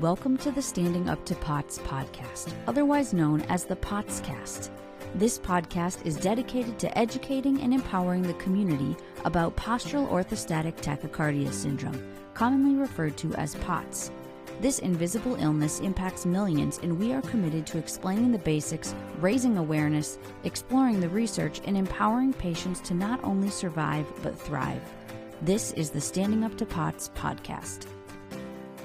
Welcome to the Standing Up to POTS podcast, otherwise known as the POTScast. This podcast is dedicated to educating and empowering the community about postural orthostatic tachycardia syndrome, commonly referred to as POTS. This invisible illness impacts millions, and we are committed to explaining the basics, raising awareness, exploring the research, and empowering patients to not only survive but thrive. This is the Standing Up to POTS podcast.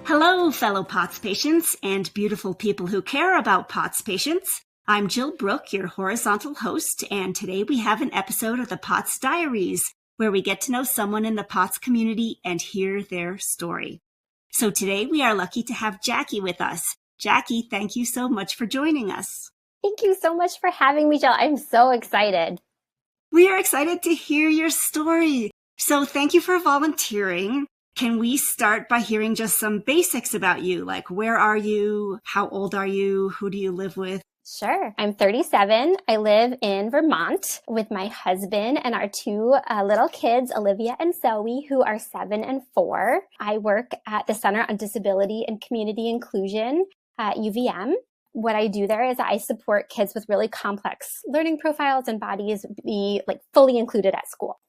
Hello, fellow POTS patients and beautiful people who care about POTS patients. I'm Jill Brooke, your horizontal host, and today we have an episode of the POTS Diaries, where we get to know someone in the POTS community and hear their story. So today we are lucky to have Jackie with us. Jackie, thank you so much for joining us. Thank you so much for having me, Jill. I'm so excited. We are excited to hear your story. So thank you for volunteering. Can we start by hearing just some basics about you? Like, where are you? How old are you? Who do you live with? Sure. I'm 37. I live in Vermont with my husband and our two little kids, Olivia and Zoe, who are 7 and 4. I work at the Center on Disability and Community Inclusion at UVM. What I do there is I support kids with really complex learning profiles and bodies be fully included at school.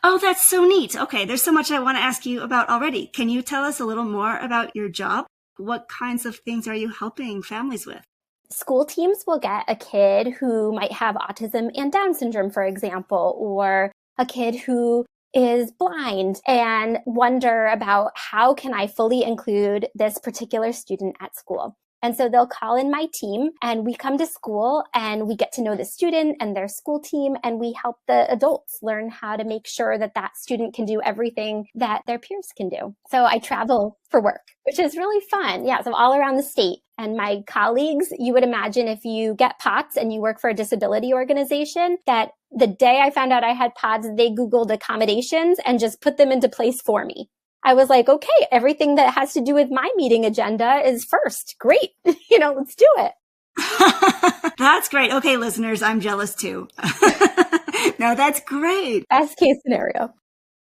Oh, that's so neat. Okay, there's so much I want to ask you about already. Can you tell us a little more about your job? What kinds of things are you helping families with? School teams will get a kid who might have autism and Down syndrome, for example, or a kid who is blind and wonder about how can I fully include this particular student at school. And so they'll call in my team and we come to school and we get to know the student and their school team, and we help the adults learn how to make sure that that student can do everything that their peers can do. So I travel for work, which is really fun. Yeah, so all around the state. And my colleagues, you would imagine if you get POTS and you work for a disability organization, that the day I found out I had POTS, they Googled accommodations and just put them into place for me. I was like, okay, everything that has to do with my meeting agenda is first. Great. Let's do it. That's great. Okay, listeners, I'm jealous too. No, that's great. Best case scenario.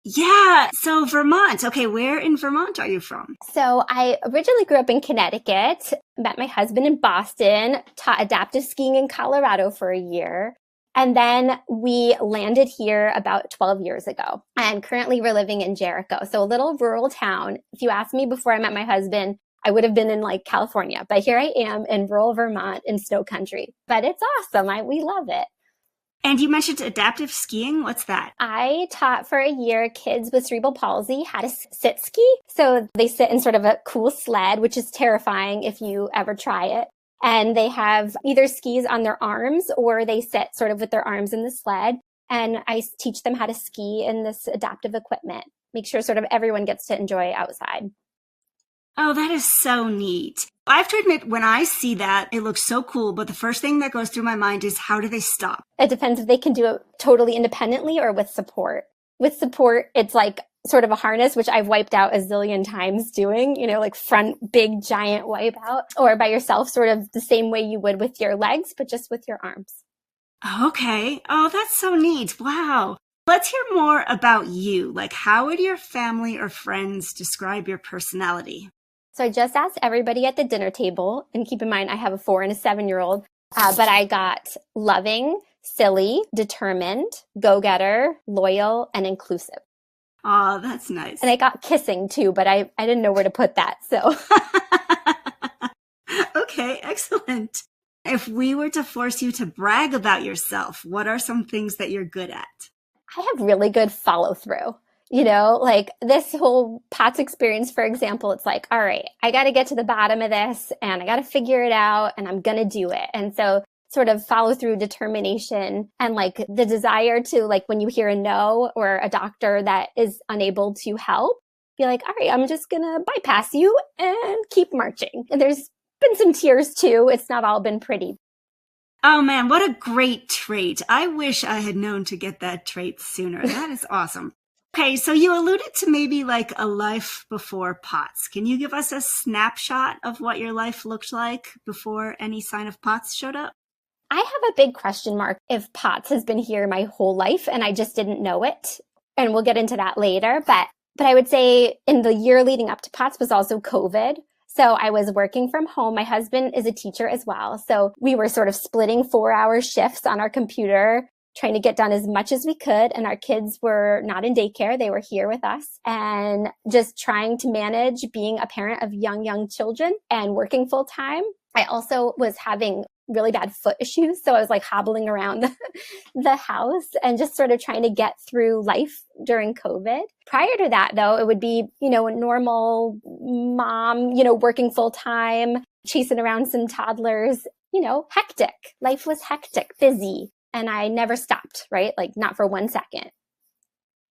Yeah. So Vermont. Okay, where in Vermont are you from? So I originally grew up in Connecticut, met my husband in Boston, taught adaptive skiing in Colorado for a year. And then we landed here about 12 years ago. And currently we're living in Jericho. So a little rural town. If you asked me before I met my husband, I would have been in California. But here I am in rural Vermont in snow country. But it's awesome. We love it. And you mentioned adaptive skiing. What's that? I taught for a year kids with cerebral palsy how to sit ski. So they sit in sort of a cool sled, which is terrifying if you ever try it. And they have either skis on their arms or they sit sort of with their arms in the sled. And I teach them how to ski in this adaptive equipment. Make sure sort of everyone gets to enjoy outside. Oh, that is so neat. I have to admit, when I see that, it looks so cool. But the first thing that goes through my mind is, how do they stop? It depends if they can do it totally independently or with support. With support, it's sort of a harness, which I've wiped out a zillion times doing, front big giant wipe out, or by yourself, sort of the same way you would with your legs, but just with your arms. Okay. Oh, that's so neat. Wow. Let's hear more about you. How would your family or friends describe your personality? So I just asked everybody at the dinner table, and keep in mind, I have a 4 and a 7-year-old, but I got loving, silly, determined, go-getter, loyal, and inclusive. Oh, that's nice. And I got kissing too, but I didn't know where to put that. So. Okay, excellent. If we were to force you to brag about yourself, what are some things that you're good at? I have really good follow through. This whole POTS experience, for example, it's all right, I got to get to the bottom of this and I got to figure it out and I'm going to do it. And so sort of follow through, determination, and the desire to when you hear a no or a doctor that is unable to help, be all right, I'm just going to bypass you and keep marching. And there's been some tears too. It's not all been pretty. Oh man, what a great trait. I wish I had known to get that trait sooner. That is awesome. Okay, so you alluded to maybe a life before POTS. Can you give us a snapshot of what your life looked like before any sign of POTS showed up? I have a big question mark if POTS has been here my whole life and I just didn't know it. And we'll get into that later. But I would say in the year leading up to POTS was also COVID. So I was working from home. My husband is a teacher as well. So we were sort of splitting 4-hour shifts on our computer, trying to get done as much as we could. And our kids were not in daycare. They were here with us and just trying to manage being a parent of young children and working full time. I also was having really bad foot issues. So I was like hobbling around the house and just sort of trying to get through life during COVID. Prior to that, though, it would be, a normal mom, working full time, chasing around some toddlers, hectic. Life was hectic, busy. And I never stopped, right? Like not for 1 second.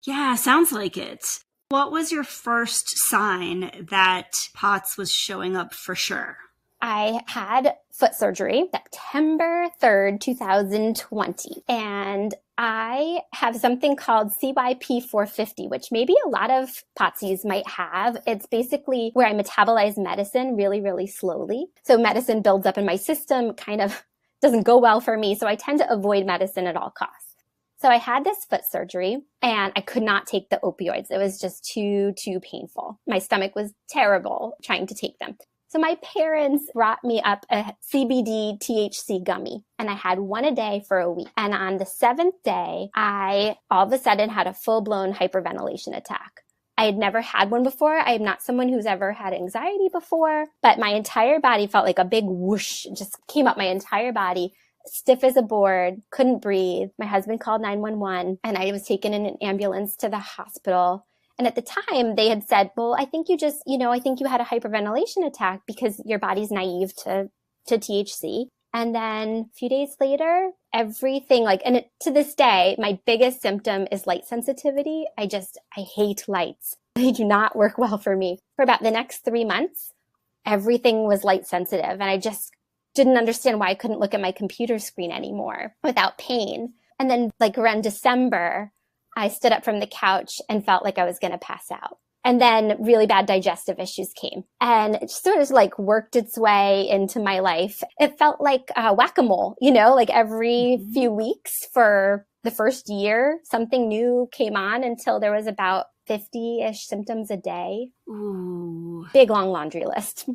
Yeah, sounds like it. What was your first sign that POTS was showing up for sure? I had foot surgery September 3rd, 2020. And I have something called CYP450, which maybe a lot of POTSies might have. It's basically where I metabolize medicine really, really slowly. So medicine builds up in my system, kind of doesn't go well for me. So I tend to avoid medicine at all costs. So I had this foot surgery and I could not take the opioids. It was just too painful. My stomach was terrible trying to take them. So my parents brought me up a CBD THC gummy and I had one a day for a week. And on the 7th day, I all of a sudden had a full-blown hyperventilation attack. I had never had one before. I am not someone who's ever had anxiety before, but my entire body felt like a big whoosh, just came up my entire body, stiff as a board, couldn't breathe. My husband called 911 and I was taken in an ambulance to the hospital. And at the time they had said, well, I think you just, I think you had a hyperventilation attack because your body's naive to THC. And then a few days later, everything to this day, my biggest symptom is light sensitivity. I hate lights. They do not work well for me. For about the next 3 months, everything was light sensitive. And I just didn't understand why I couldn't look at my computer screen anymore without pain. And then around December, I stood up from the couch and felt like I was going to pass out. And then really bad digestive issues came and it just sort of worked its way into my life. It felt like whack-a-mole, every few weeks for the first year, something new came on until there was about 50-ish symptoms a day. Ooh. Big, long laundry list.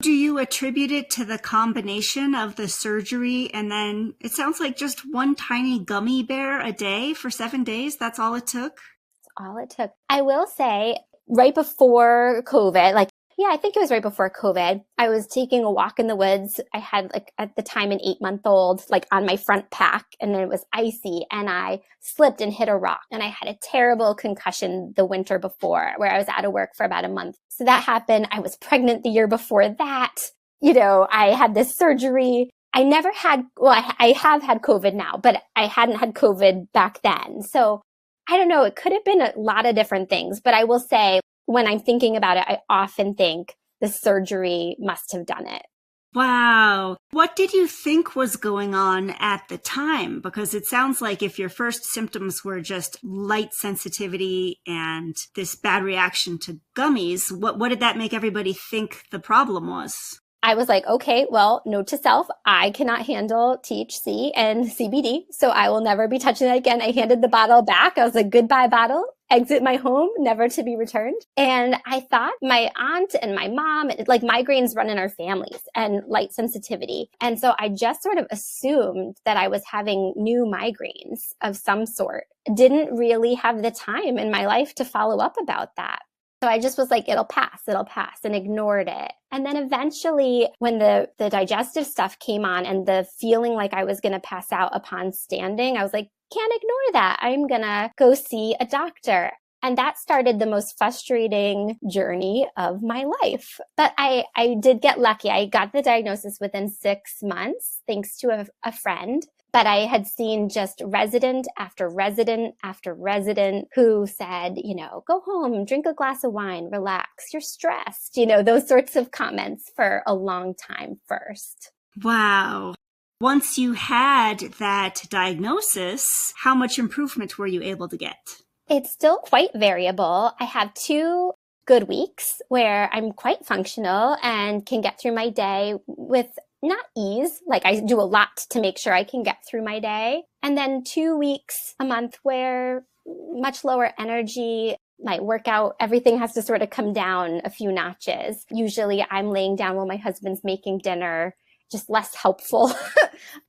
Do you attribute it to the combination of the surgery and then it sounds like just one tiny gummy bear a day for 7 days? That's all it took? That's all it took. I will say right before COVID, I think it was right before COVID, I was taking a walk in the woods. I had at the time an 8-month-old on my front pack and then it was icy and I slipped and hit a rock and I had a terrible concussion the winter before where I was out of work for about a month. So that happened. I was pregnant the year before that. I had this surgery. I never had, I have had COVID now, but I hadn't had COVID back then. So I don't know. It could have been a lot of different things, but I will say when I'm thinking about it, I often think the surgery must have done it. Wow. What did you think was going on at the time? Because it sounds like if your first symptoms were just light sensitivity and this bad reaction to gummies, what did that make everybody think the problem was? I was like, okay, well, note to self, I cannot handle THC and CBD, so I will never be touching that again. I handed the bottle back. I was like, goodbye bottle, exit my home, never to be returned. And I thought my aunt and my mom, migraines run in our families and light sensitivity. And so I just sort of assumed that I was having new migraines of some sort. Didn't really have the time in my life to follow up about that. So I just was like, it'll pass, and ignored it. And then eventually when the digestive stuff came on and the feeling like I was going to pass out upon standing, I was like, can't ignore that. I'm going to go see a doctor. And that started the most frustrating journey of my life. But I did get lucky. I got the diagnosis within 6 months, thanks to a friend. But I had seen just resident after resident after resident who said, go home, drink a glass of wine, relax, you're stressed, those sorts of comments for a long time first. Wow. Once you had that diagnosis, how much improvement were you able to get? It's still quite variable. I have 2 good weeks where I'm quite functional and can get through my day with not ease, I do a lot to make sure I can get through my day. And then 2 weeks a month where much lower energy, my workout, everything has to sort of come down a few notches. Usually I'm laying down while my husband's making dinner, just less helpful,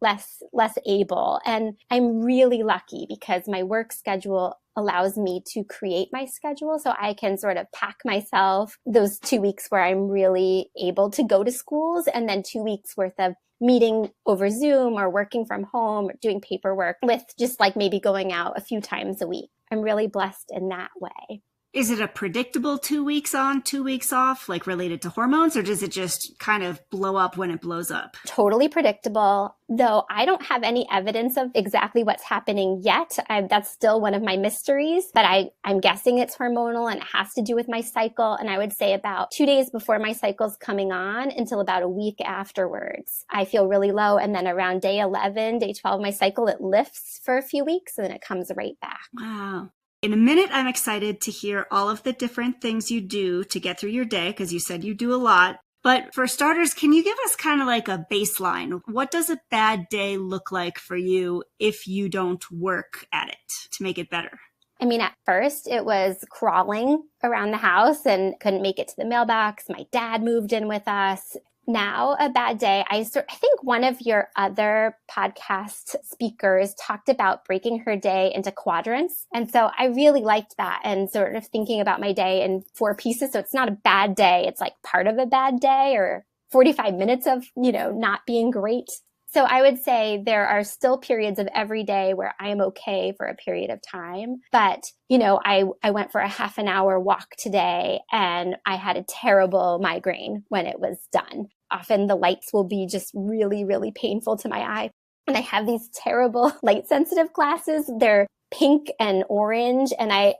less able. And I'm really lucky because my work schedule allows me to create my schedule. So I can sort of pack myself those 2 weeks where I'm really able to go to schools, and then 2 weeks worth of meeting over Zoom or working from home, or doing paperwork, with just like maybe going out a few times a week. I'm really blessed in that way. Is it a predictable 2 weeks on, 2 weeks off, like related to hormones, or does it just kind of blow up when it blows up? Totally predictable, though I don't have any evidence of exactly what's happening yet. That's still one of my mysteries, but I'm guessing it's hormonal and it has to do with my cycle. And I would say about 2 days before my cycle's coming on until about a week afterwards, I feel really low. And then around day 11, day 12, my cycle, it lifts for a few weeks and then it comes right back. Wow. In a minute, I'm excited to hear all of the different things you do to get through your day, because you said you do a lot. But for starters, can you give us kind of like a baseline? What does a bad day look like for you if you don't work at it to make it better? I mean, at first it was crawling around the house and couldn't make it to the mailbox. My dad moved in with us. Now, a bad day, I think one of your other podcast speakers talked about breaking her day into quadrants. And so I really liked that, and sort of thinking about my day in 4 pieces. So it's not a bad day. It's like part of a bad day, or 45 minutes of, not being great. So I would say there are still periods of every day where I am okay for a period of time. But, I went for a half an hour walk today and I had a terrible migraine when it was done. Often the lights will be just really, really painful to my eye. And I have these terrible light sensitive glasses. They're pink and orange. And I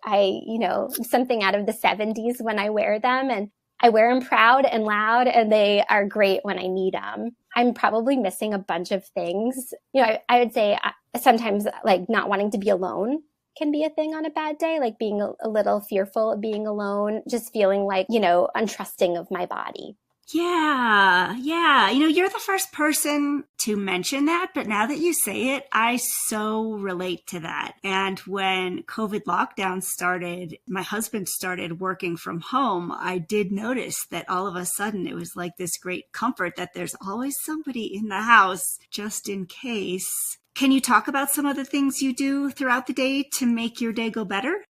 something out of the 70s when I wear them, and I wear them proud and loud, and they are great when I need them. I'm probably missing a bunch of things. I would say sometimes like not wanting to be alone can be a thing on a bad day, like being a little fearful of being alone, just feeling like, untrusting of my body. Yeah. You're the first person to mention that, but now that you say it, I so relate to that. And when COVID lockdown started, my husband started working from home. I did notice that all of a sudden it was like this great comfort that there's always somebody in the house just in case. Can you talk about some of the things you do throughout the day to make your day go better?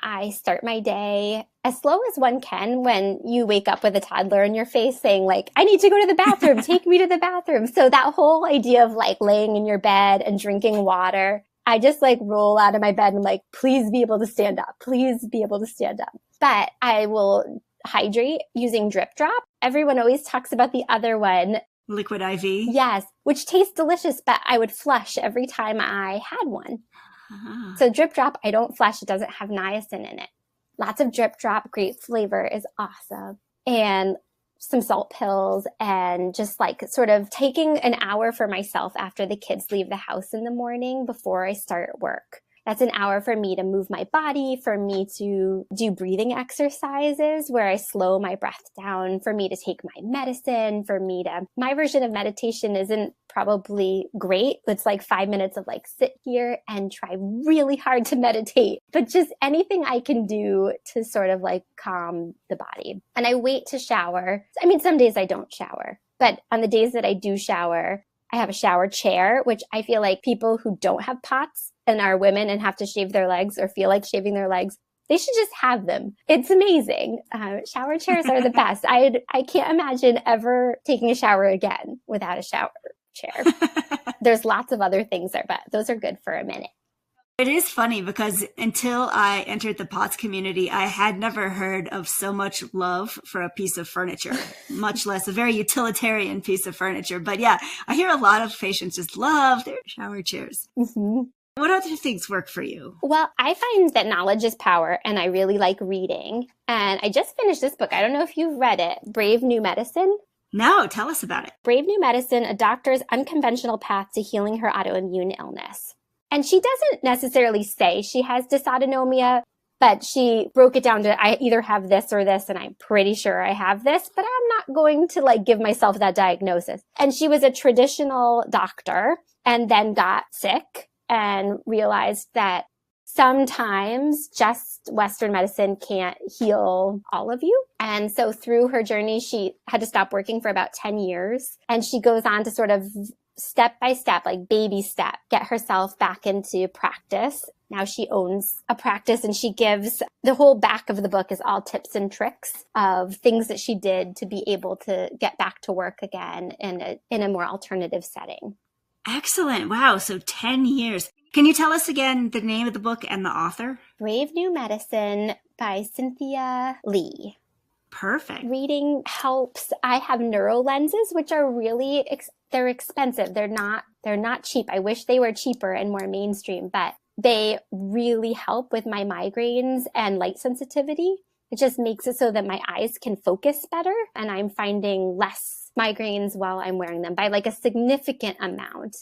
I start my day as slow as one can when you wake up with a toddler in your face saying like, I need to go to the bathroom, take me to the bathroom. So that whole idea of like laying in your bed and drinking water, I just like roll out of my bed and like, please be able to stand up. Please be able to stand up. But I will hydrate using Drip Drop. Everyone always talks about the other one. Liquid IV? Yes, which tastes delicious, but I would flush every time I had one. Uh-huh. So Drip Drop, I don't flush. It doesn't have niacin in it. Lots of Drip Drop, great flavor, is awesome. And some salt pills, and just like sort of taking an hour for myself after the kids leave the house in the morning before I start work. That's an hour for me to move my body, for me to do breathing exercises where I slow my breath down, for me to take my medicine, my version of meditation isn't probably great. It's like 5 minutes of like sit here and try really hard to meditate, but just anything I can do to sort of like calm the body. And I wait to shower. I mean, some days I don't shower, but on the days that I do shower, I have a shower chair, which I feel like people who don't have POTS and are women and have to shave their legs or feel like shaving their legs, they should just have them. It's amazing. Shower chairs are the best. I can't imagine ever taking a shower again without a shower chair. There's lots of other things there, but those are good for a minute. It is funny because until I entered the POTS community, I had never heard of so much love for a piece of furniture, much less a very utilitarian piece of furniture. But yeah, I hear a lot of patients just love their shower chairs. Mm-hmm. What other things work for you? Well, I find that knowledge is power, and I really like reading. And I just finished this book. I don't know if you've read it, Brave New Medicine. No, tell us about it. Brave New Medicine, a doctor's unconventional path to healing her autoimmune illness. And she doesn't necessarily say she has dysautonomia, but she broke it down to, I either have this or this, and I'm pretty sure I have this, but I'm not going to like give myself that diagnosis. And she was a traditional doctor and then got sick and realized that sometimes just Western medicine can't heal all of you. And so through her journey, she had to stop working for about 10 years. And she goes on to sort of step by step, like baby step, get herself back into practice. Now she owns a practice, and she gives the whole back of the book is all tips and tricks of things that she did to be able to get back to work again in a more alternative setting. Excellent. Wow. So 10 years. Can you tell us again the name of the book and the author? Brave New Medicine by Cynthia Lee. Perfect. Reading helps. I have neuro lenses, which are really, they're expensive. They're not cheap. I wish they were cheaper and more mainstream, but they really help with my migraines and light sensitivity. It just makes it so that my eyes can focus better, and I'm finding less migraines while I'm wearing them by like a significant amount.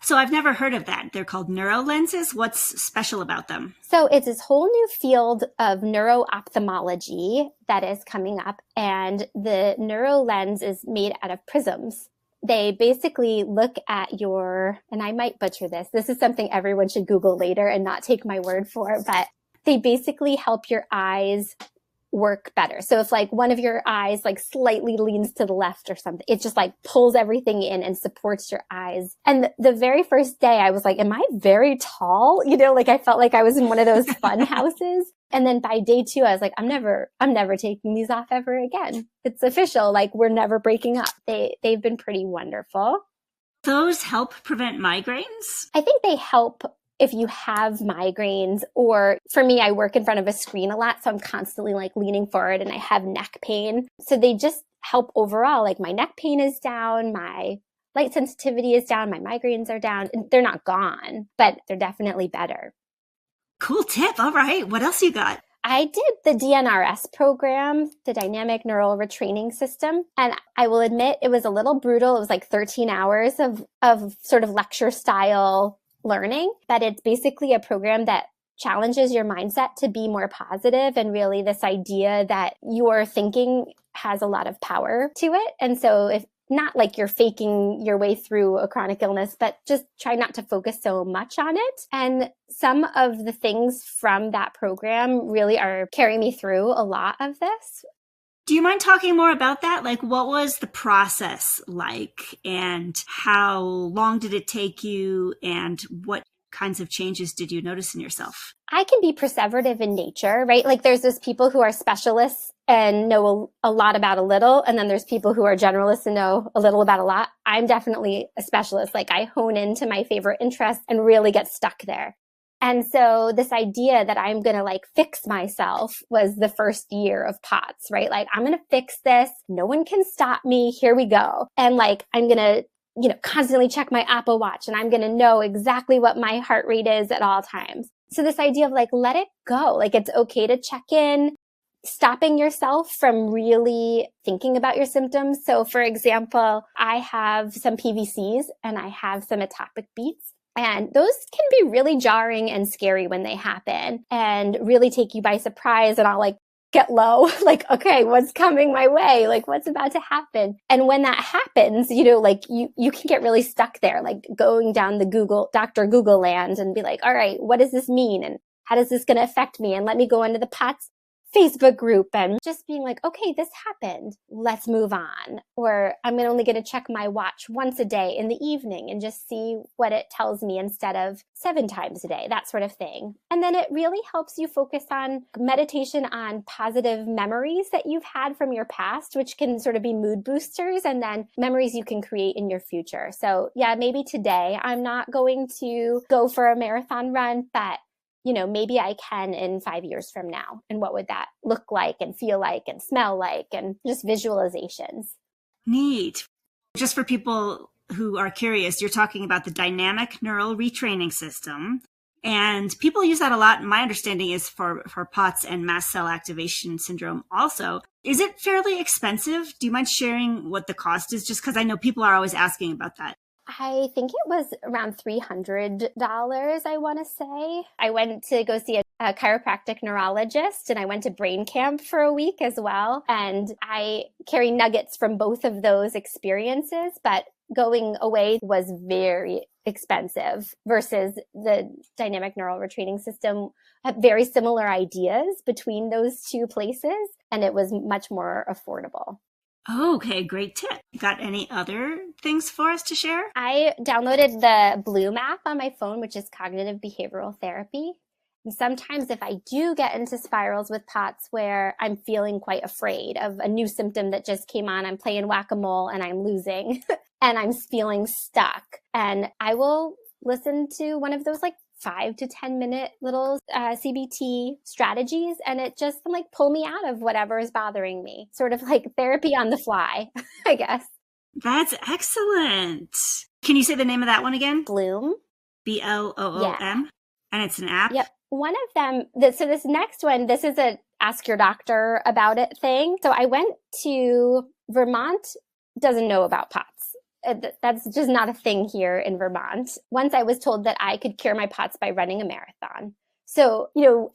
So I've never heard of that. They're called neuro lenses. What's special about them? So it's this whole new field of neuro-ophthalmology that is coming up, and the neuro lens is made out of prisms. They basically look at your, and I might butcher this is something everyone should Google later and not take my word for, but they basically help your eyes work better. So if like one of your eyes like slightly leans to the left or something, it just like pulls everything in and supports your eyes. And the very first day I was like, am I very tall? You know, like I felt like I was in one of those fun houses. And then by day 2, I was like, I'm never taking these off ever again. It's official. Like we're never breaking up. They've been pretty wonderful. Those help prevent migraines? I think they help if you have migraines, or for me, I work in front of a screen a lot. So I'm constantly like leaning forward and I have neck pain. So they just help overall. Like my neck pain is down, my light sensitivity is down, my migraines are down. They're not gone, but they're definitely better. Cool tip. All right. What else you got? I did the DNRS program, the Dynamic Neural Retraining System. And I will admit it was a little brutal. It was like 13 hours of sort of lecture style learning, but it's basically a program that challenges your mindset to be more positive, and really this idea that your thinking has a lot of power to it. And so if not like you're faking your way through a chronic illness, but just try not to focus so much on it. And some of the things from that program really are carrying me through a lot of this. Do you mind talking more about that? Like, what was the process like, and how long did it take you, and what kinds of changes did you notice in yourself? I can be perseverative in nature, right? Like there's those people who are specialists and know a lot about a little, and then there's people who are generalists and know a little about a lot. I'm definitely a specialist. Like I hone into my favorite interests and really get stuck there. And so this idea that I'm going to like fix myself was the first year of POTS, right? Like I'm going to fix this. No one can stop me. Here we go. And like, I'm going to, constantly check my Apple Watch, and I'm going to know exactly what my heart rate is at all times. So this idea of like, let it go. Like it's okay to check in, stopping yourself from really thinking about your symptoms. So for example, I have some PVCs and I have some atopic beets. And those can be really jarring and scary when they happen and really take you by surprise. And I'll like get low, like, okay, what's coming my way? Like, what's about to happen? And when that happens, like you can get really stuck there, like going down the Dr. Google land and be like, all right, what does this mean? And how is this going to affect me? And let me go into the POTS Facebook group and just being like, okay, this happened. Let's move on. Or I'm only going to check my watch once a day in the evening and just see what it tells me instead of 7 times a day, that sort of thing. And then it really helps you focus on meditation on positive memories that you've had from your past, which can sort of be mood boosters, and then memories you can create in your future. So yeah, maybe today I'm not going to go for a marathon run, but maybe I can in 5 years from now. And what would that look like and feel like and smell like, and just visualizations. Neat. Just for people who are curious, you're talking about the dynamic neural retraining system. And people use that a lot. My understanding is for POTS and mast cell activation syndrome also. Is it fairly expensive? Do you mind sharing what the cost is? Just because I know people are always asking about that. I think it was around $300, I want to say. I went to go see a chiropractic neurologist, and I went to brain camp for a week as well. And I carry nuggets from both of those experiences, but going away was very expensive versus the dynamic neural retraining system have very similar ideas between those two places, and it was much more affordable. Okay, great tip. Got any other things for us to share? I downloaded the Bloom app on my phone, which is cognitive behavioral therapy. And sometimes if I do get into spirals with POTS where I'm feeling quite afraid of a new symptom that just came on, I'm playing whack-a-mole and I'm losing and I'm feeling stuck. And I will listen to one of those like 5 to 10 minute little CBT strategies. And it just like pull me out of whatever is bothering me. Sort of like therapy on the fly, I guess. That's excellent. Can you say the name of that one again? Bloom. Bloom. Yeah. And it's an app? Yep. One of them, so this next one, this is a ask your doctor about it thing. So I went to Vermont, doesn't know about POTS. That's just not a thing here in Vermont. Once I was told that I could cure my POTS by running a marathon. So,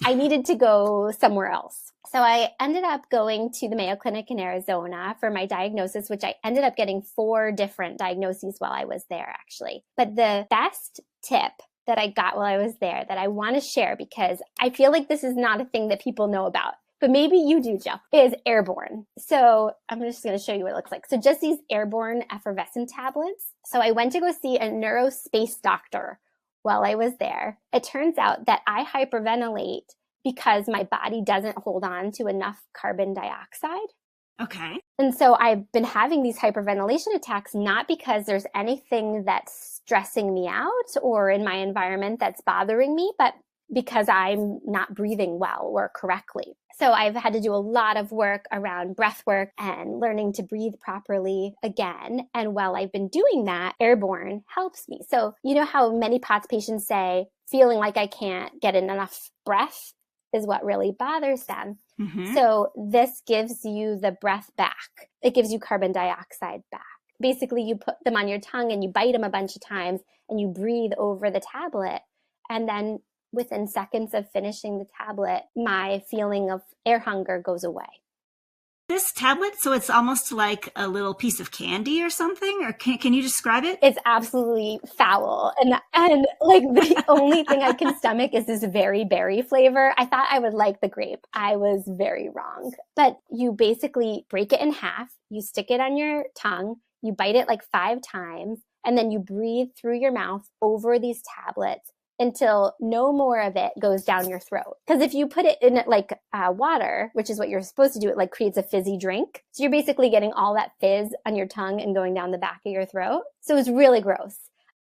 I needed to go somewhere else. So I ended up going to the Mayo Clinic in Arizona for my diagnosis, which I ended up getting 4 different diagnoses while I was there, actually. But the best tip that I got while I was there that I want to share, because I feel like this is not a thing that people know about, but maybe you do, Jill, is airborne. So I'm just going to show you what it looks like. So just these airborne effervescent tablets. So I went to go see a neurospace doctor while I was there. It turns out that I hyperventilate because my body doesn't hold on to enough carbon dioxide. Okay. And so I've been having these hyperventilation attacks, not because there's anything that's stressing me out or in my environment that's bothering me, but because I'm not breathing well or correctly. So I've had to do a lot of work around breath work and learning to breathe properly again. And while I've been doing that, airborne helps me. So you know how many POTS patients say feeling like I can't get enough breath is what really bothers them. Mm-hmm. So this gives you the breath back. It gives you carbon dioxide back. Basically, you put them on your tongue and you bite them a bunch of times and you breathe over the tablet. And then within seconds of finishing the tablet, my feeling of air hunger goes away. This tablet, so it's almost like a little piece of candy or something? Or can you describe it? It's absolutely foul. And like the only thing I can stomach is this very berry flavor. I thought I would like the grape. I was very wrong. But you basically break it in half. You stick it on your tongue. You bite it like 5 times. And then you breathe through your mouth over these tablets until no more of it goes down your throat. Because if you put it in like water, which is what you're supposed to do, it like creates a fizzy drink. So you're basically getting all that fizz on your tongue and going down the back of your throat. So it's really gross.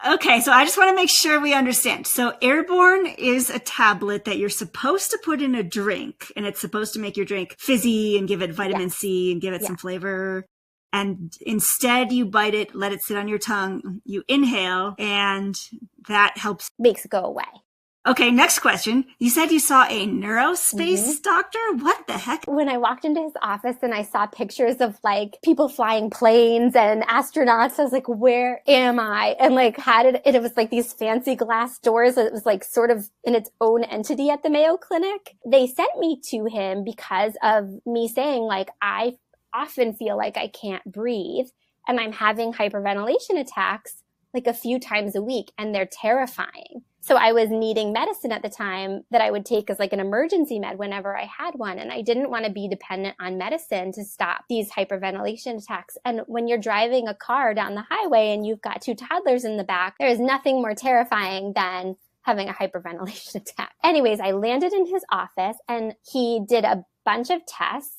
Okay, so I just want to make sure we understand. So airborne is a tablet that you're supposed to put in a drink, and it's supposed to make your drink fizzy and give it vitamin C and give it some flavor. And instead you bite it, let it sit on your tongue, you inhale, and that helps. Makes it go away. Okay, next question. You said you saw a neurospace doctor? What the heck? When I walked into his office and I saw pictures of like people flying planes and astronauts, I was like, where am I? And like it was like these fancy glass doors. It was like sort of in its own entity at the Mayo Clinic. They sent me to him because of me saying like, I often feel like I can't breathe and I'm having hyperventilation attacks like a few times a week and they're terrifying. So I was needing medicine at the time that I would take as like an emergency med whenever I had one. And I didn't want to be dependent on medicine to stop these hyperventilation attacks. And when you're driving a car down the highway and you've got 2 toddlers in the back, there is nothing more terrifying than having a hyperventilation attack. Anyways, I landed in his office and he did a bunch of tests.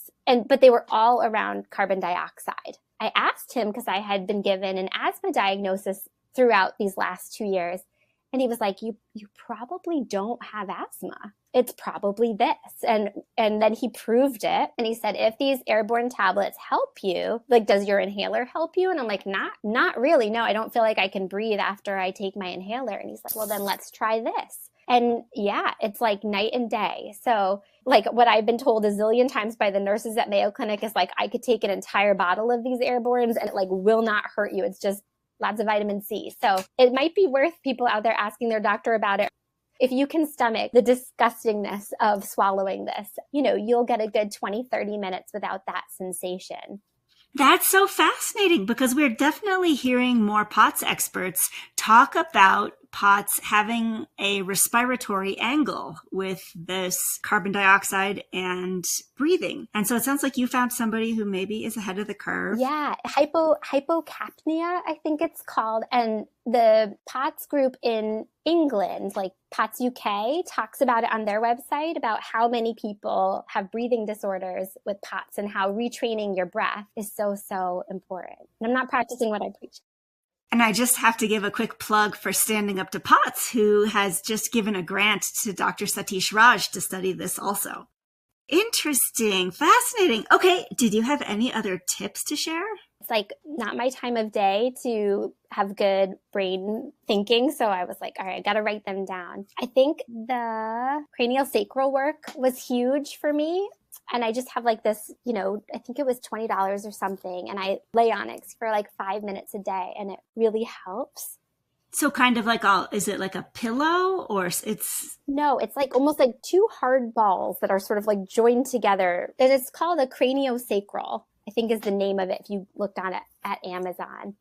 But they were all around carbon dioxide. I asked him because I had been given an asthma diagnosis throughout these last 2 years. And he was like, you probably don't have asthma. It's probably this. And then he proved it. And he said, if these airborne tablets help you, like, does your inhaler help you? And I'm like, not really. No, I don't feel like I can breathe after I take my inhaler. And he's like, well, then let's try this. And yeah, it's like night and day. So like what I've been told a zillion times by the nurses at Mayo Clinic is like, I could take an entire bottle of these airbornes and it like will not hurt you. It's just lots of vitamin C. So it might be worth people out there asking their doctor about it. If you can stomach the disgustingness of swallowing this, you'll get a good 20, 30 minutes without that sensation. That's so fascinating because we're definitely hearing more POTS experts talk about POTS having a respiratory angle with this carbon dioxide and breathing. And so it sounds like you found somebody who maybe is ahead of the curve. Yeah, hypocapnia, I think it's called. And the POTS group in England, like POTS UK, talks about it on their website about how many people have breathing disorders with POTS and how retraining your breath is so, so important. And I'm not practicing what I preach. And I just have to give a quick plug for Standing Up to POTS, who has just given a grant to Dr. Satish Raj to study this also. Interesting. Fascinating. Okay. Did you have any other tips to share? It's like not my time of day to have good brain thinking. So I was like, all right, I got to write them down. I think the cranial sacral work was huge for me. And I just have like this, I think it was $20 or something. And I lay on it for like 5 minutes a day. And it really helps. So kind of like, is it like a pillow or it's? No, it's like almost like two hard balls that are sort of like joined together. And it's called a craniosacral, I think is the name of it if you looked on it at Amazon.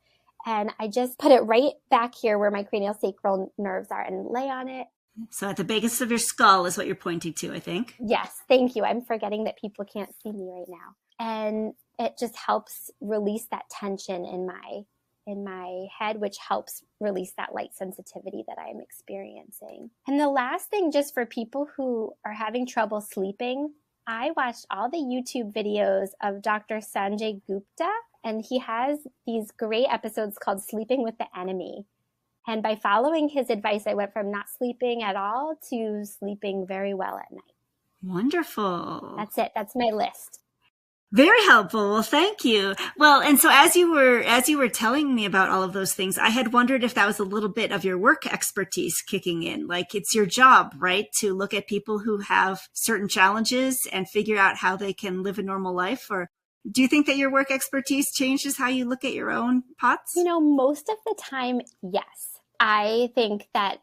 And I just put it right back here where my craniosacral nerves are and lay on it. So at the base of your skull is what you're pointing to, I think. Yes, thank you. I'm forgetting that people can't see me right now. And it just helps release that tension in my head, which helps release that light sensitivity that I'm experiencing. And the last thing, just for people who are having trouble sleeping, I watched all the YouTube videos of Dr. Sanjay Gupta, and he has these great episodes called Sleeping with the Enemy. And by following his advice, I went from not sleeping at all to sleeping very well at night. Wonderful. That's it. That's my list. Very helpful. Well, thank you. Well, and so as you were telling me about all of those things, I had wondered if that was a little bit of your work expertise kicking in. Like it's your job, right? To look at people who have certain challenges and figure out how they can live a normal life. Or do you think that your work expertise changes how you look at your own POTS? Most of the time, yes. I think that,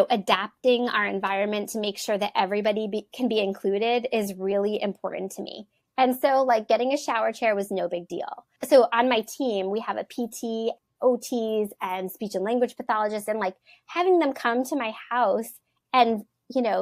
adapting our environment to make sure that everybody can be included is really important to me. And so like getting a shower chair was no big deal. So on my team, we have a PT, OTs, and speech and language pathologists, and like having them come to my house and,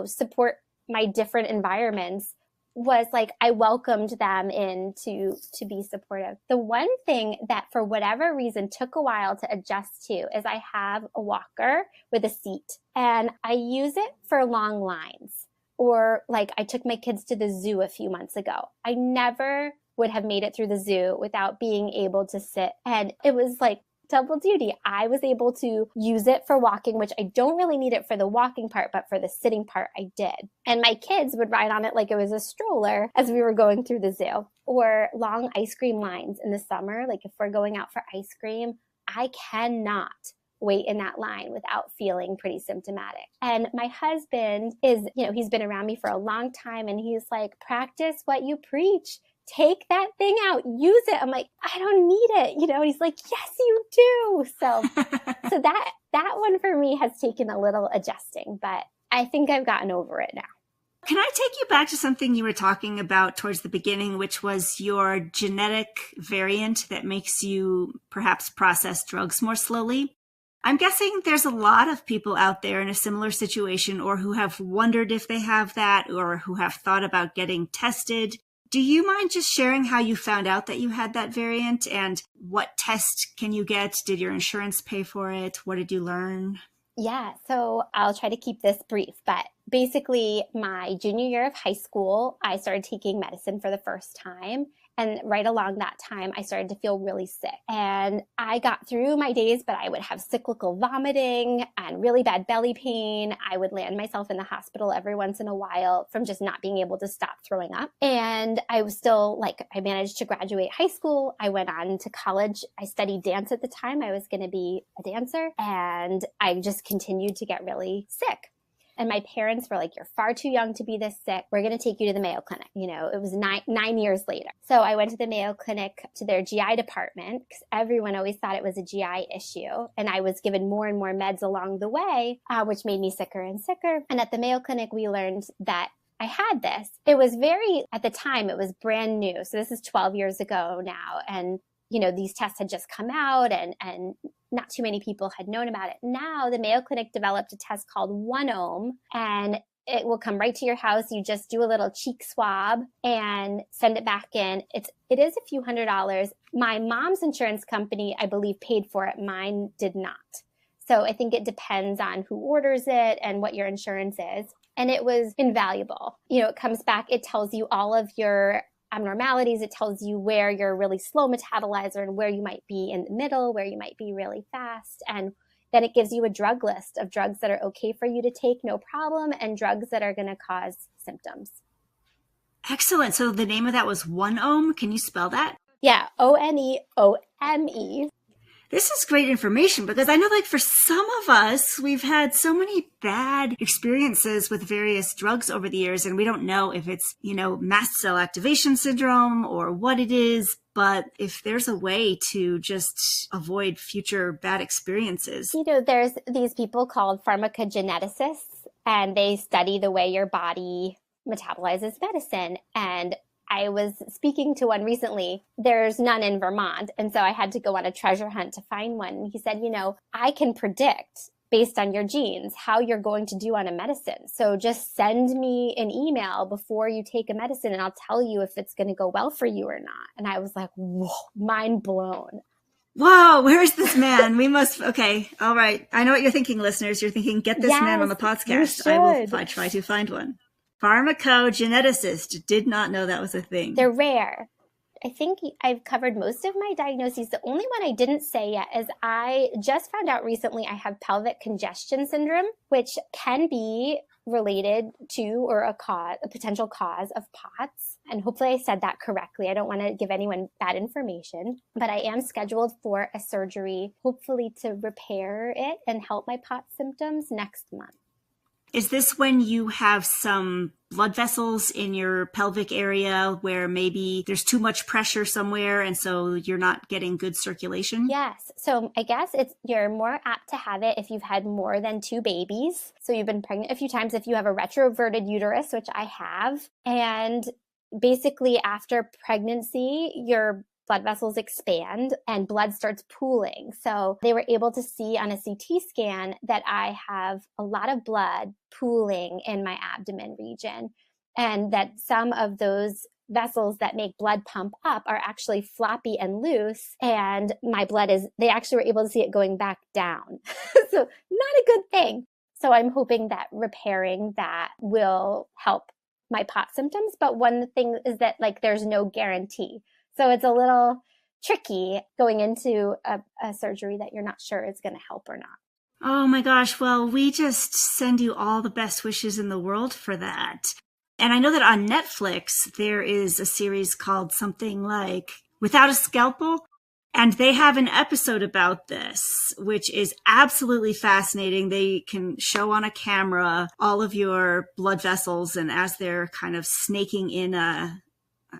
support my different environments was like, I welcomed them in to be supportive. The one thing that for whatever reason took a while to adjust to is I have a walker with a seat and I use it for long lines. Or like I took my kids to the zoo a few months ago. I never would have made it through the zoo without being able to sit. And it was like double duty. I was able to use it for walking, which I don't really need it for the walking part, but for the sitting part, I did. And my kids would ride on it like it was a stroller as we were going through the zoo. Or long ice cream lines in the summer. Like if we're going out for ice cream, I cannot wait in that line without feeling pretty symptomatic. And my husband is, he's been around me for a long time and he's like, practice what you preach. Take that thing out, use it. I'm like, I don't need it. And he's like, yes, you do. So that one for me has taken a little adjusting, but I think I've gotten over it now. Can I take you back to something you were talking about towards the beginning, which was your genetic variant that makes you perhaps process drugs more slowly? I'm guessing there's a lot of people out there in a similar situation or who have wondered if they have that or who have thought about getting tested. Do you mind just sharing how you found out that you had that variant and what test can you get? Did your insurance pay for it? What did you learn? Yeah, so I'll try to keep this brief, but basically my junior year of high school, I started taking medicine for the first time. And right along that time, I started to feel really sick. And I got through my days, but I would have cyclical vomiting and really bad belly pain. I would land myself in the hospital every once in a while from just not being able to stop throwing up. And I was still I managed to graduate high school. I went on to college. I studied dance at the time. I was going to be a dancer. And I just continued to get really sick. And my parents were like, you're far too young to be this sick. We're going to take you to the Mayo Clinic. It was nine years later. So I went to the Mayo Clinic to their GI department because everyone always thought it was a GI issue. And I was given more and more meds along the way, which made me sicker and sicker. And at the Mayo Clinic, we learned that I had this. It was at the time, it was brand new. So this is 12 years ago now. And, these tests had just come out and not too many people had known about it. Now the Mayo Clinic developed a test called 1-ohm, and it will come right to your house. You just do a little cheek swab and send it back in. It is a few $100s. My mom's insurance company, I believe, paid for it. Mine did not. So I think it depends on who orders it and what your insurance is. And it was invaluable. It comes back, it tells you all of your abnormalities. It tells you where you're really slow metabolizer and where you might be in the middle, where you might be really fast. And then it gives you a drug list of drugs that are okay for you to take, no problem, and drugs that are going to cause symptoms. Excellent. So the name of that was 1-ohm. Can you spell that? Yeah, ONEOME. This is great information because I know for some of us, we've had so many bad experiences with various drugs over the years, and we don't know if it's, mast cell activation syndrome or what it is. But if there's a way to just avoid future bad experiences. There's these people called pharmacogeneticists, and they study the way your body metabolizes medicine. And I was speaking to one recently. There's none in Vermont. And so I had to go on a treasure hunt to find one. And he said, I can predict based on your genes how you're going to do on a medicine. So just send me an email before you take a medicine and I'll tell you if it's going to go well for you or not. And I was like, whoa, mind blown. Whoa, where is this man? Okay, all right. I know what you're thinking, listeners. You're thinking, get this man on the podcast. I will try to find one. Pharmacogeneticist. Did not know that was a thing. They're rare. I think I've covered most of my diagnoses. The only one I didn't say yet is I just found out recently I have pelvic congestion syndrome, which can be related to or a potential cause of POTS. And hopefully I said that correctly. I don't want to give anyone bad information, but I am scheduled for a surgery, hopefully to repair it and help my POTS symptoms next month. Is this when you have some blood vessels in your pelvic area where maybe there's too much pressure somewhere and so you're not getting good circulation? Yes. So I guess you're more apt to have it if you've had more than 2 babies. So you've been pregnant a few times, if you have a retroverted uterus, which I have. And basically after pregnancy, your blood vessels expand and blood starts pooling. So they were able to see on a CT scan that I have a lot of blood pooling in my abdomen region, and that some of those vessels that make blood pump up are actually floppy and loose, and my blood they actually were able to see it going back down. So not a good thing. So I'm hoping that repairing that will help my POTS symptoms. But one thing is that there's no guarantee. So it's a little tricky going into a surgery that you're not sure is going to help or not. Oh my gosh. Well, we just send you all the best wishes in the world for that. And I know that on Netflix, there is a series called something like Without a Scalpel. And they have an episode about this, which is absolutely fascinating. They can show on a camera all of your blood vessels, and as they're kind of snaking in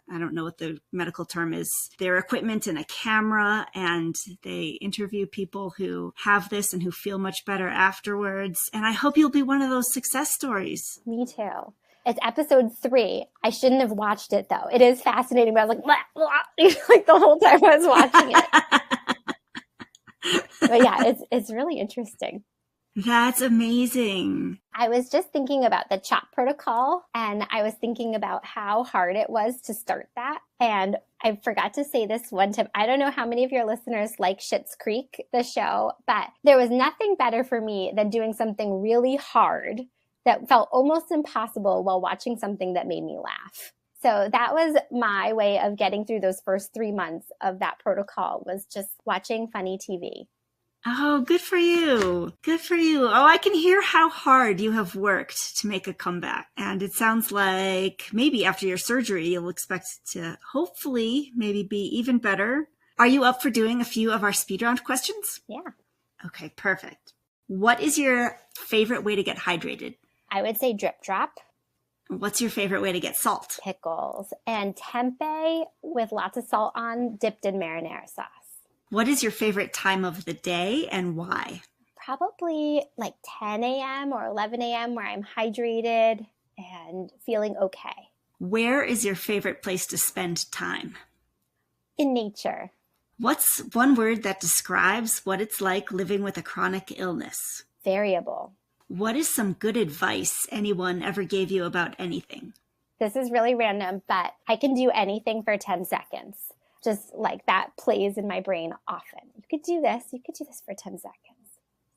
I don't know what the medical term is, their equipment and a camera, and they interview people who have this and who feel much better afterwards. And I hope you'll be one of those success stories. Me too. It's episode 3. I shouldn't have watched it though. It is fascinating, but I was like, blah, blah, the whole time I was watching it. But yeah, it's really interesting. That's amazing. I was just thinking about the CHOP protocol, and I was thinking about how hard it was to start that. And I forgot to say this one time. I don't know how many of your listeners like Schitt's Creek, the show, but there was nothing better for me than doing something really hard that felt almost impossible while watching something that made me laugh. So that was my way of getting through those first 3 months of that protocol, was just watching funny TV. Oh, good for you. Good for you. Oh, I can hear how hard you have worked to make a comeback. And it sounds like maybe after your surgery, you'll expect to hopefully maybe be even better. Are you up for doing a few of our speed round questions? Yeah. Okay, perfect. What is your favorite way to get hydrated? I would say drip drop. What's your favorite way to get salt? Pickles and tempeh with lots of salt on, dipped in marinara sauce. What is your favorite time of the day and why? Probably like 10 a.m. or 11 a.m. where I'm hydrated and feeling okay. Where is your favorite place to spend time? In nature. What's one word that describes what it's like living with a chronic illness? Variable. What is some good advice anyone ever gave you about anything? This is really random, but I can do anything for 10 seconds. Just like that plays in my brain often. You could do this for 10 seconds.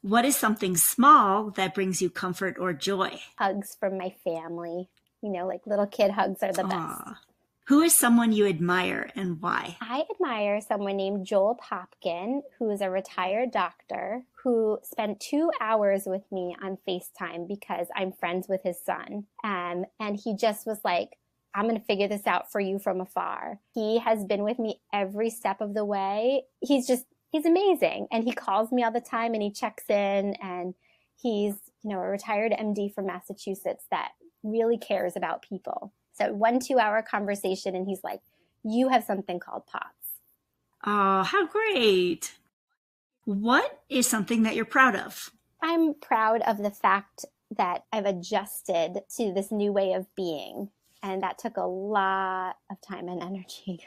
What is something small that brings you comfort or joy? Hugs from my family. Like little kid hugs are the best. Who is someone you admire and why? I admire someone named Joel Popkin, who is a retired doctor who spent 2 hours with me on FaceTime because I'm friends with his son. And he just was like, I'm going to figure this out for you from afar. He has been with me every step of the way. He's amazing. And he calls me all the time and he checks in, and he's, a retired MD from Massachusetts that really cares about people. So 1 2-hour conversation, and he's like, you have something called POTS. Oh, how great. What is something that you're proud of? I'm proud of the fact that I've adjusted to this new way of being. And that took a lot of time and energy.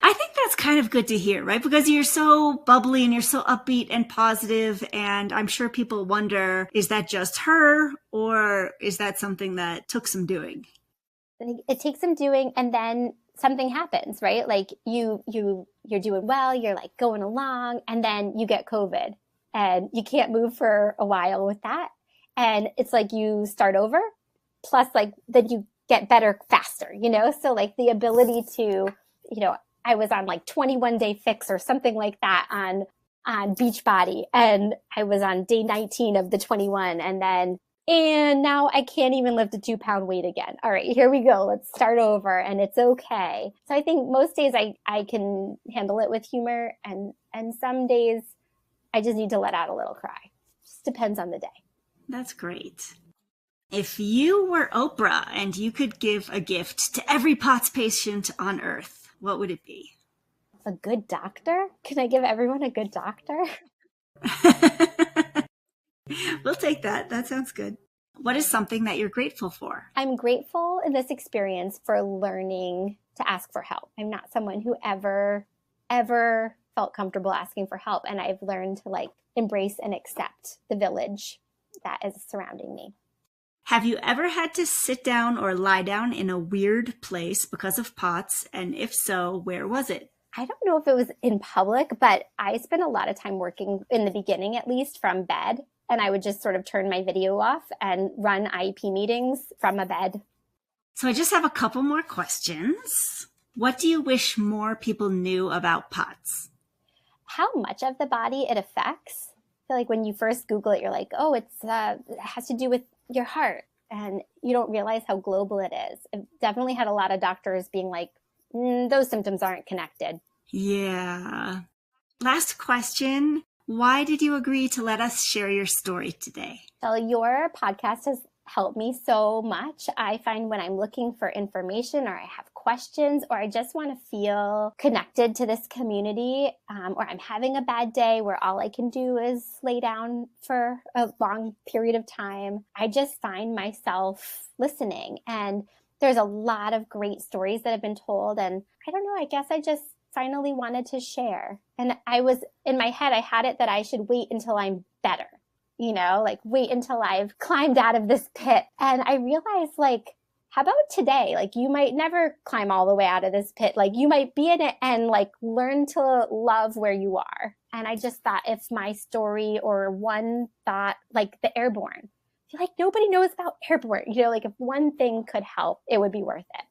I think that's kind of good to hear, right? Because you're so bubbly and you're so upbeat and positive, and I'm sure people wonder, is that just her, or is that something that took some doing? It takes some doing, and then something happens, right? Like you're doing well, you're like going along, and then you get COVID and you can't move for a while with that. And it's like you start over, plus like then you get better faster, So like the ability to, I was on like 21-day fix or something like that on Beachbody, and I was on day 19 of the 21, and now I can't even lift a 2-pound weight again. All right, here we go. Let's start over, and it's okay. So I think most days I can handle it with humor, and some days I just need to let out a little cry. Just depends on the day. That's great. If you were Oprah and you could give a gift to every POTS patient on earth, what would it be? A good doctor? Can I give everyone a good doctor? We'll take that. That sounds good. What is something that you're grateful for? I'm grateful in this experience for learning to ask for help. I'm not someone who ever felt comfortable asking for help. And I've learned to embrace and accept the village that is surrounding me. Have you ever had to sit down or lie down in a weird place because of POTS? And if so, where was it? I don't know if it was in public, but I spent a lot of time working, in the beginning at least, from bed. And I would just sort of turn my video off and run IEP meetings from a bed. So I just have a couple more questions. What do you wish more people knew about POTS? How much of the body it affects. I feel like when you first Google it, you're like, oh, it has to do with your heart. And you don't realize how global it is. I've definitely had a lot of doctors being like, those symptoms aren't connected. Yeah. Last question. Why did you agree to let us share your story today? Well, your podcast has helped me so much. I find when I'm looking for information or I have questions or I just want to feel connected to this community, or I'm having a bad day where all I can do is lay down for a long period of time, I just find myself listening. And there's a lot of great stories that have been told. And I don't know, I guess I just finally wanted to share. And I was, in my head, I had it that I should wait until I'm better, wait until I've climbed out of this pit. And I realized, how about today? You might never climb all the way out of this pit. You might be in it and learn to love where you are. And I just thought if my story or one thought, the airborne, I feel like nobody knows about airborne, if one thing could help, it would be worth it.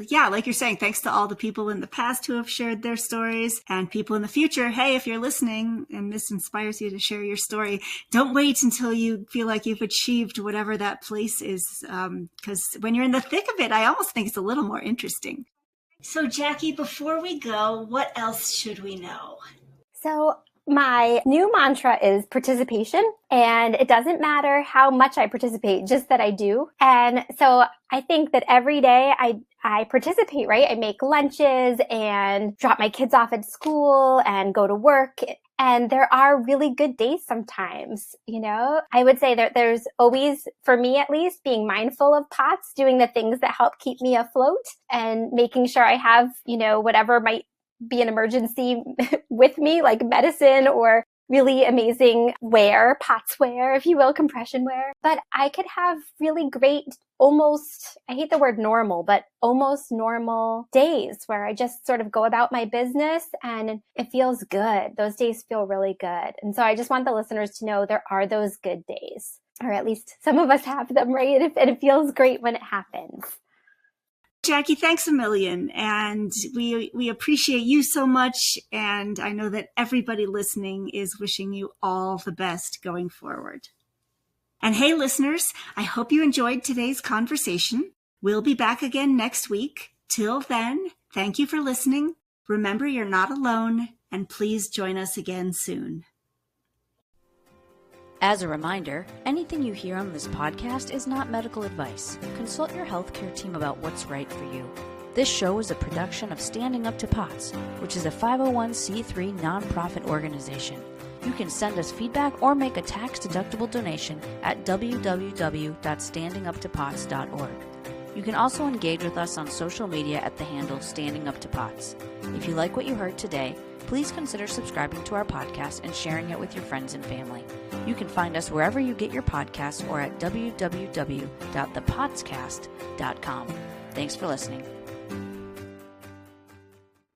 Yeah, like you're saying, thanks to all the people in the past who have shared their stories and people in the future. Hey, if you're listening and this inspires you to share your story, don't wait until you feel like you've achieved whatever that place is. Because when you're in the thick of it, I almost think it's a little more interesting. So Jackie, before we go, what else should we know? So my new mantra is participation, and it doesn't matter how much I participate, just that I do. And so I think that every day I participate, right? I make lunches and drop my kids off at school and go to work. And there are really good days sometimes, I would say that there's always, for me at least, being mindful of POTS, doing the things that help keep me afloat and making sure I have, whatever might be an emergency with me, like medicine or really amazing wear, POTS wear, if you will, compression wear. But I could have really great, almost, I hate the word normal, but almost normal days where I just sort of go about my business and it feels good. Those days feel really good. And so I just want the listeners to know there are those good days, or at least some of us have them, right? And it feels great when it happens. Jackie, thanks a million. And we appreciate you so much. And I know that everybody listening is wishing you all the best going forward. And hey, listeners, I hope you enjoyed today's conversation. We'll be back again next week. Till then, thank you for listening. Remember, you're not alone, and please join us again soon. As a reminder, anything you hear on this podcast is not medical advice. Consult your healthcare team about what's right for you. This show is a production of Standing Up to POTS, which is a 501c3 nonprofit organization. You can send us feedback or make a tax-deductible donation at www.standinguptopots.org. You can also engage with us on social media at the handle Standing Up to POTS. If you like what you heard today, please consider subscribing to our podcast and sharing it with your friends and family. You can find us wherever you get your podcasts or at www.thepotscast.com. Thanks for listening.